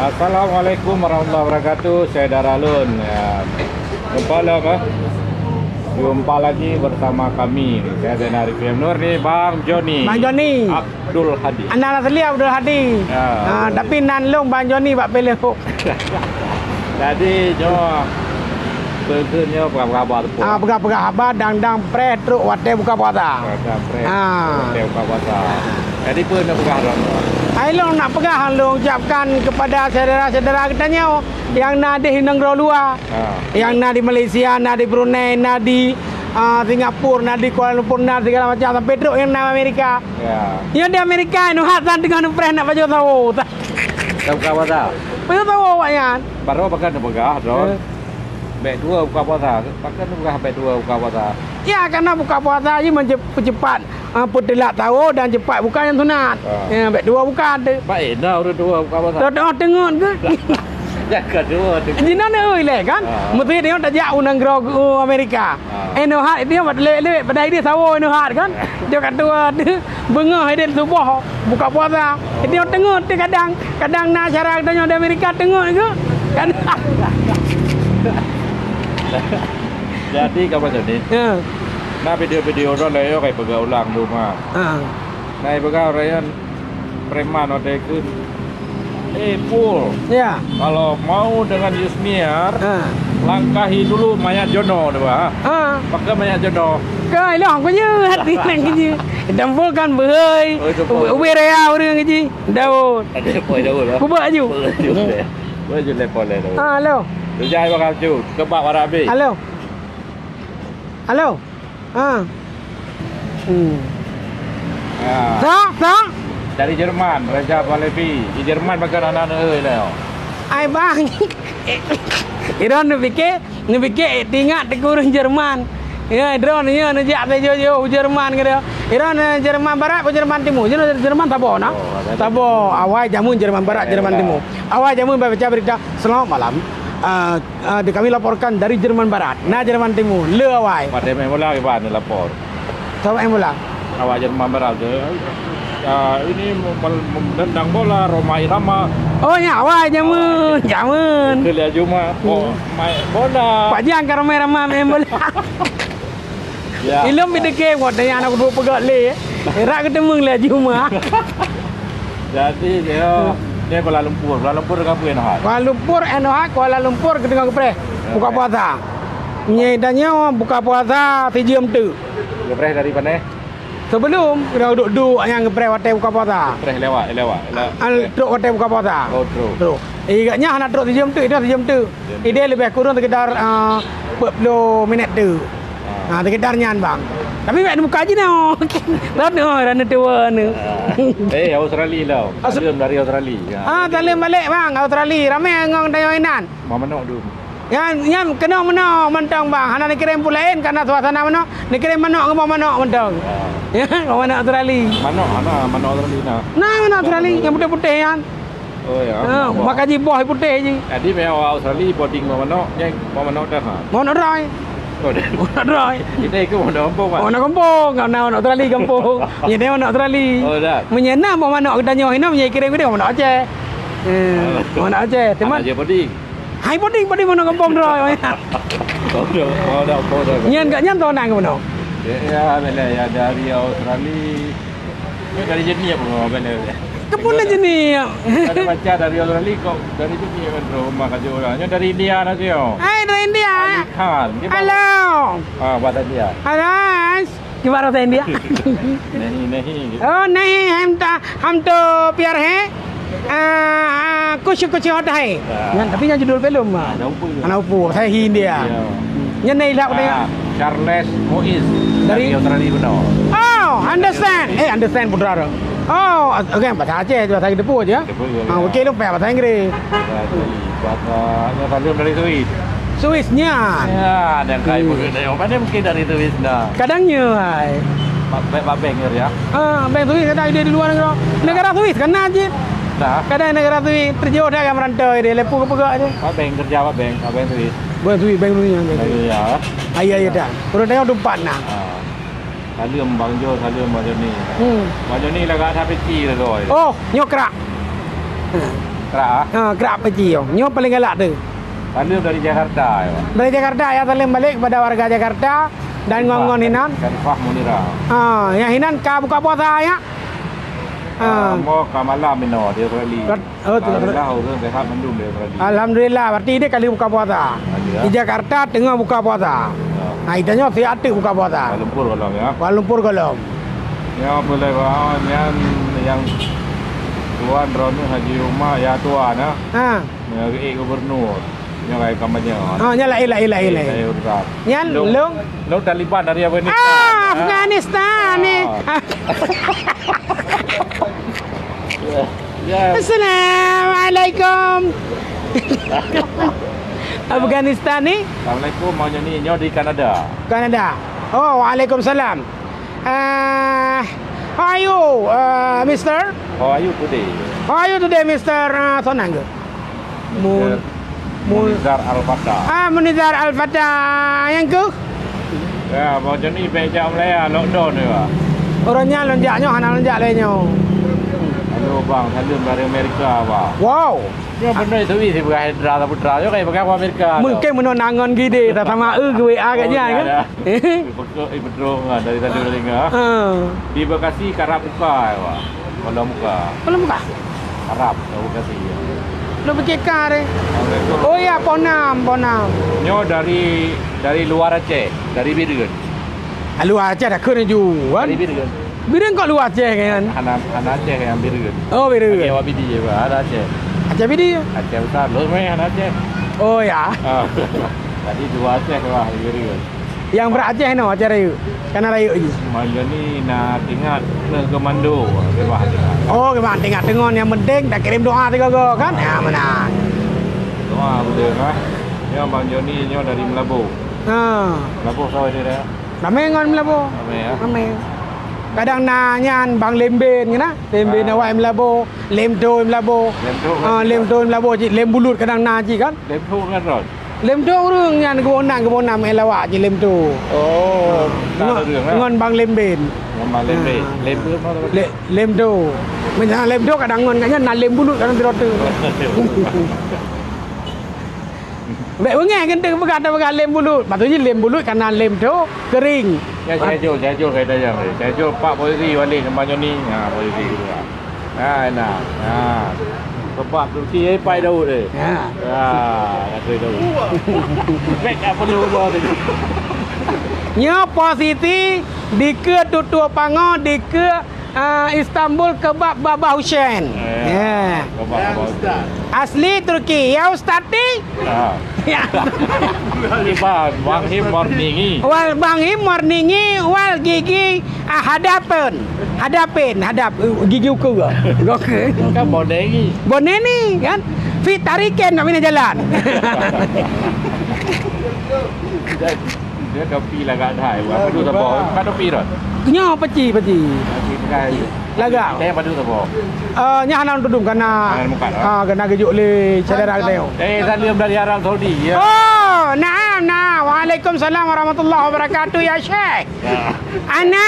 Assalamualaikum warahmatullahi wabarakatuh. Saya Daralun. Ya, jumpa lagi bersama kami. Saya Zainal Arifin Nur nih, Bang Joni. Bang Joni. Abdul Hadi. Anak asli Abdul Hadi. Ya, tapi nan long Bang Joni bak pilih. Jadi jo berkennya apa-apa tu. Buka habar dang pre truk wate buka puasa. Wate buka puasa. Jadi pun nak buka haram. Ailong nak pegang long ucapkan kepada saudara-saudara kitanya yang nak di negara luar. Yang nak di Malaysia, nak di Brunei, nak di Singapura, nak di Kuala Lumpur, nak segala macam sampai truk yang nak Amerika. Ya. Yang di Amerika nu hatan dengan pre nak baju tahu. Tak buka puasa. Baju tahu awaknya. Baru pakai nak buka haram. Baik dua buka puasa, pakai nak buka baik dua buka puasa. Ya, karena buka puasa ini cepat putelak tahu dan cepat bukan yang sunat. Ya, baik dua bukan tu. Baik dah udah dua buka puasa. Dah tengok ke? Jangan dua tu. Jina nak oleh kan? Mesti dia tak jauh negara Amerika. Enohat dia buat lewek pada dia sawo enohat kan? Dia kata tu bengah dia subuh buka puasa. Dia tengok dia kadang nak cara katanya di Amerika tengok ke? Kadang. Jadi kamu jadi. Ya. Nah video-video tu lah kayak pegang ulang rumah. Nah pegang rayan preman ada ikut. Pul. Ya. Kalau mau dengan Yusniar, langkahi dulu mayat jono tu bah. Pakai mayat jono. Kai lah aku je hati nang kerja. Dampul kan berhai. Ubi raya orang kerja. Daun. Ada poi daun lah. Kubak je. Boleh je lepol le. Halo. Tujai bakal ju. Kebak warabi. Halo. Halo. Tak. Dari Jerman, Raja Pahlavi. Di Jerman makan anak-anak lah. Ai bang. Iran nu fikir tinggal di kurung Jerman. Ya, drone ni nak jak jauh Jerman ke dia. Iran Jerman Barat atau Jerman Timur? Jerman Tabo nak? Tabo awal jamun Jerman Barat, Jerman Timur. Awal jamun baca berita selamat malam. Kami laporkan dari Jerman Barat, nah Jerman Timur, le awal. Pada main bola ke mana lapor? Siapa main bola? Awal Jerman Barat tu. Ini menendang bola Roma Irama. Oh ya, awal jamun. Kelihatan cuma main bola. Pak Jiang kan ramai main bola. Ya. Ilmu bideke buat dia anak dua pegat le. Rak ketemu lah cuma. Jadi dia Kuala Lumpur dengan apa Enohat? Kuala Lumpur ketika kepre buka puasa. Nyedanya buka puasa 3 jam tu. Kepre dari mana? Sebelum kita duduk yang kepre hotel buka puasa. Kepre lewat. Truk hotel buka puasa. Oh, truk. Igaknya anak truk 3 jam tu, itu 3 jam tu. Dia lebih kurang sekitar 40 minit tu. Sekitar nyan bang. Tapi mek buka je noh. Rana tua ni. Australia lah. Salim dari Australia. Salim balik bang, Australia. Ramai ngong dayoinan. Mau menok dulu. Yang kena menok mentang bang. Hana ni kirim pulain karena suasana menok. Ni kirim menok ke menok mentang. Ya, menok Australia. Menok Australia. Nah, menok Australia yang putih-putih kan. Oh ya. Makan je buah putih je. Jadi memang Australia boarding mau menok, yang mau menok dah. Mau menok rai. Nak drai. Kita ke mana kampung kan? Nak kampung, kau nak Australia kampung. Ni dia nak Australia. Oh dah. Menyenam mau mana kita nyoh hina menye kirim dia mau nak Aceh. Mau nak Aceh, teman. Aje boarding. Hai boarding mana kampung drai. Oh dah. Nyen gak nyen tahu nak ke mana? Ya, bela ya dari Australia. Ni dari jenis apa bela? Kepun aja ni. Ada baca dari Australia kok dari jenis kan rumah kerja orangnya dari India nanti yo. Hai dari India. Halo. Bahasa India. Halo. Gimana bahasa India? नहीं Oh नहीं हम तो प्यार है कुछ होता है tapi yang judul film anak upu saya India yang ni lah Charles Moise dari Australia benar. Oh understand putra. Oh okay bahasa Aceh bahasa Depu aja. Okey lu bahasa Inggris. Bahasa dari Swiss-nya. Ya, ada kai mana mungkin dari Swiss dah. Kadangnya hai. Bank ya. Bank Swiss kadang dia di luar negara Swiss kan aja. Dah. Kadang negara Swiss terjauh dah yang merantau dia lepu ke pegak dia. Bank kerja bank Swiss. Bank dunia. Ya. Iya dah. Urut dia tempat nah. Salim Bang Jo, salim Bang Joni. Bang Joni lah kat sampai ti lah tu. Oh, nyokrak. Kerak. Kerak Peci. Nyo paling galak tu. Salim dari Jakarta ya, Pak. Dari Jakarta ya salim balik kepada warga Jakarta dan ngongon hinan. Kan Fah Munira. Yang hinan ka buka puasa ya. Mau ke malam mino dia kali. Alhamdulillah orang sehat mendung dia kali. Alhamdulillah berarti dia kali buka puasa. Di Jakarta tengah buka puasa. Nah, itanya sihat buka puasa. Kuala Lumpur kalau ya. Kuala Lumpur kalau. Ya boleh Pak. Yang Tuan Ronu Haji Umar ya tuan ah. Yang gubernur. Yang kayak kampanye. Nyala ilah. Saya urus. Nyal Lo Taliban dari Afghanistan. Afghanistan nih. Assalamualaikum. Afghanistan nih. Assalamualaikum, maunya ni nyo di Kanada. Kanada. Oh, waalaikumsalam. How are you, Mister? How are you today? How are you today, Mister? Sonang ke? Munizar Al-Fatah. Munizar Al-Fatah yang ke? Ya, maunya ni beja Malaya lockdown ni Pak. Orangnya lonjaknya, anak lonjak lainnya. Halo bang, salam dari Amerika Pak. Wow. Ya benar itu sih bukan Hydra atau Putra, yo kayak pakai Amerika. Mungkin menonangan gede, tak sama ke WA katnya kan? Betul dari tadi dengar. Di Bekasi Karap buka ya Pak. Belum buka. Belum buka. Karap Bekasi. Belum bercekar deh. Oh ya, Ponam. Nyo dari luar Aceh, dari Biren. Luar Aceh dah kena jual. Dari Biren. Biren kok luar Aceh kan? Anak Aceh yang Biren. Oh, Biren. Oke, Wabidi ya Pak, ada Aceh. Aceh Bidi? Aceh besar, lu main Aceh. Oh ya. Tadi dua Aceh wah Biren. Yang beraceh no Aceh Rayu. Karena Rayu je. Malam ni nak ingat ke Mando, bebas ingat. Oh, gimana tengok dengon yang penting dah kirim doa tiga go kan? Ya mana. Doa boleh kan? Ya Bang Joni nyo dari Melabu. Melabu sawah dia dah. Ramai ngon Melabu. Ramai ya. Ramai. Kadang nanya bang lemben kena, lemben awak Melabu, lem do Melabu. Lem do Melabu, lem bulut kadang naji kan? Lem tu kan rot. Lem do urang yang kebonang elawak je lem do. Oh, tak adaរឿងlah. Ngon bang lemben. Bang lemben. Lem tu mana? Lem do. Macam lem do kadang ngon katnya nak lem bulut kadang terot tu. Baik bengai kan tu berkata lem bulut. Patutnya lem bulut karena lem tu kering. Ya saya jual kata yang. Saya jual Pak Polisi balik Bang Joni. Polisi tu lah. Enak. Sebab tu si pai Daud dia. Kata Daud. Baik apa dia buat tu. Nya positi di ke tutua pango di ke Istanbul kebab Baba Hussein. Asli Turki. Ya Ustaz ni? Ya. Bang Him morningi. Wal Bang Him morningi wal gigi hadap gigi ukur ke? Kan bonengi. Boneni kan? Fit tariken nak bina jalan. Dia topi lah kat dah. Padu tak bawa. Kan topi dah. Nya peci. Lagak. Saya padu tak bawa. Nya hanan tudung karena kena gejuk le saudara teo. Salam dari Arab Saudi ya. Oh, naam. Waalaikumsalam warahmatullahi wabarakatuh ya Syekh. Ana.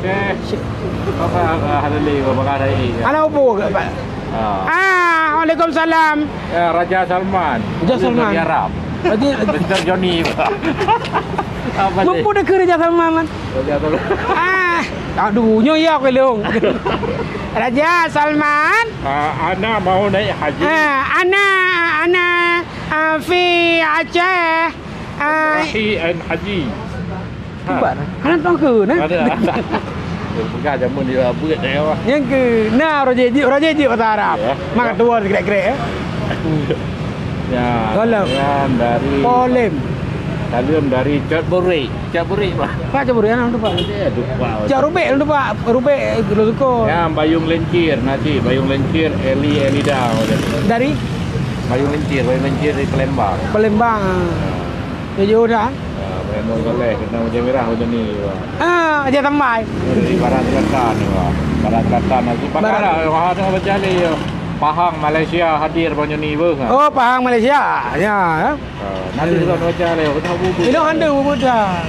Syekh. Apa halali wa bagari. Ana opo? Waalaikumsalam. Raja Salman. Dari Arab. Mr. Johnny. Mampu dah ke Raja Salman. Aduh, nyoyak ke leong. Raja Salman. Ana mau naik haji. Ana fi Aceh. Haji. Kubat. Ana tahu ke nah? Ada. Pegang jamun dia buat dia wah. Yang ke nah Raja Ji kata Arab. Mak tua gerak-gerak Ya. Dari Polem. Salam dari Cadbury Pak. Pak Cadbury ana tu Pak. Cak Rubek tu Pak. Rubek Guluko. Ya, Bayung Lencir nanti Bayung Lencir Elida. Dari Bayung Lencir di Palembang. Jauh dah. Palembang boleh kena macam merah macam ni. Dia tambah. Dari Barat Selatan ni Pak. Barat Selatan nanti pakar ada baca ni. Pahang Malaysia hadir banyak ni bang. Oh, Pahang Malaysia. Ya. Nanti juga baca le. Ini anda buat dah.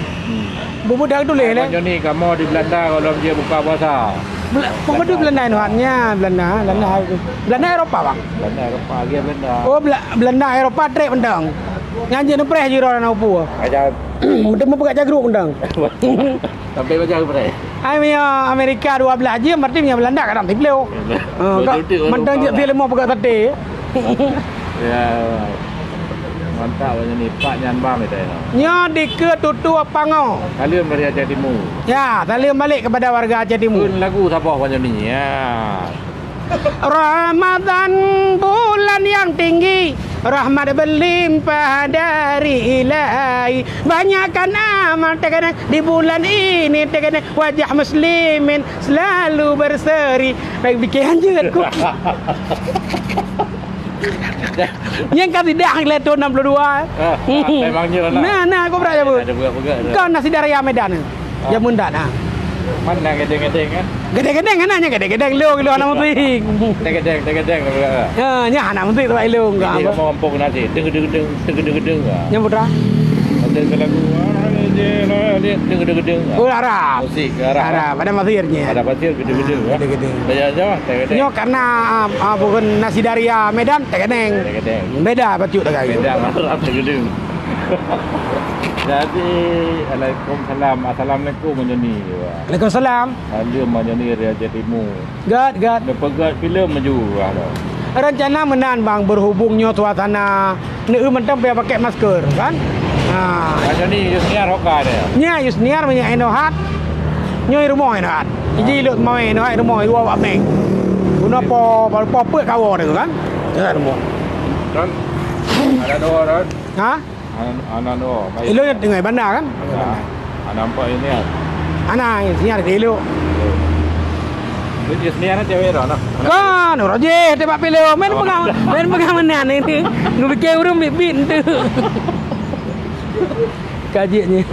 Budak tulis lah. Macam ni kamu di Belanda kalau dia buka puasa. Apa tu Belanda nuannya? Belanda Eropah bang. Belanda Eropah dia Belanda. Oh Belanda Eropah trek pendang. Nganjir nepres jiro na upu. Aja Mudah mau pegang jagruk pendang. sampai macam apa dah? Ai punya Amerika 12 je berarti punya Belanda kadang tipleu. Mentang je dia mau pegang tadi. Ya. Mantap macam ni. Pak nyan bang itu. Nya dike tutu apa ngau. Kalian dari Aceh Timur. Ya, salim balik kepada warga Aceh Timur. Pun lagu siapa macam ni ya. Ramadan bulan yang tinggi, rahmat berlimpah dari Ilahi. Banyakkan amal terkadang di bulan ini, terkadang wajah muslimin selalu berseri. Baik bikin anjir ku. Yang kata dah ngeliat tahun 62. Memangnya lah. Nah, kau berapa bu? Ada buka-buka. Kau nasi daraya Medan. Jamun dah nah. Mana gedeng-gedeng kan? Gede-gede kan nanya gede-gede lu anak menteri. Gedeng-gedeng. Ya, nya anak menteri tu lu enggak. Dia mau kampung nasi. Deng-deng. Nya putra. Ada lagu dia deng-deng. Oh, Arab. Musik Arab. Arab pada masirnya. Ada pasir gede-gede. Gede-gede. Banyak jauh gedeng. Nyo karena bukan nasi daria Medan tegeneng. Gedeng. Beda baju dah kayak. Beda Arab gedeng. Jadi Waalaikumsalam. Assalamualaikum macam ni. Waalaikumsalam. Film macam ni dari Aceh Timur. Gad. Dia pegat filem maju lah. Rencana menan bang berhubungnya suasana neu mentang pakai masker kan? Macam ni Yusniar Hoka dia. Nya Yusniar punya enohat. Nyoi rumah enohat. Iji lut mau enohat rumah dua bak meng. Guna po pe kawo dia kan? Ya rumah. Kan ada dua orang. Ha? Anak dua. Ilo yang dengai bandar kan? Nampak ini ya. Anak Yusniar di ilo. Yusniar cewek dah nak. Kan, roje tebak pilih. Main pegang menan ini. Ngubikir urung bibin tu. Kajiannya.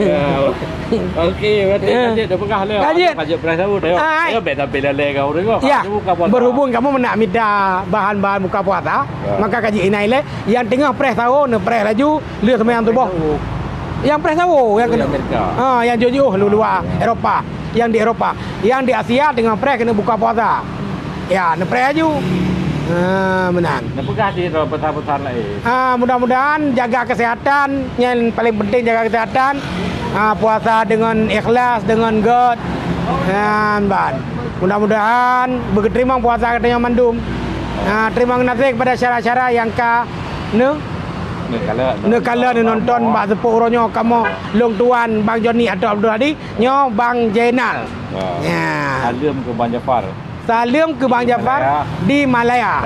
Okey, berarti kajian dah pegah le. Kajian beras tahu dah. Ya beta pilih le kau dengar. Ya. Berhubung kamu nak minta bahan-bahan buka puasa, maka kaji ini le yang tengah pres tahu, ne pres laju, lihat sama yang tubuh. Yang pres tahu, yang kena Amerika. yang jauh-jauh luar Eropah, yang di Eropah, yang di Asia tengah pres kena buka puasa. Ya, ne pres laju. Menang. Nak pegah di pesan-pesan lain. Mudah-mudahan jaga kesehatan, yang paling penting jaga kesehatan. Puasa dengan ikhlas, dengan God. Ban. Mudah-mudahan berterima puasa katanya mandum. Terima kasih kepada syara-syara yang kala nonton bak sepuk uronyo kamu Long Tuan Bang Joni atau Abdul Hadi nyo Bang Jainal. Ya. Salim ke Bang Jafar. Salim ke Bang Jafar di Malaya.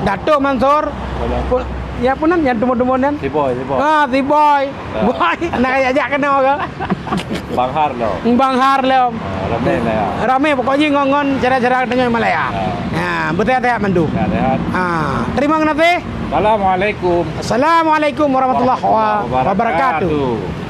Datuk Mansur. Ya punan yang temu-temuan. Si boy. Si boy. Boy nak ajak kenal ke? Bang Har lo. Bang Har lo. Ramai lah ya. Ramai pokoknya ngongon cara-cara katanya Malaya. Betul-betul mandu. Terima kasih. Assalamualaikum. Assalamualaikum warahmatullahi wabarakatuh.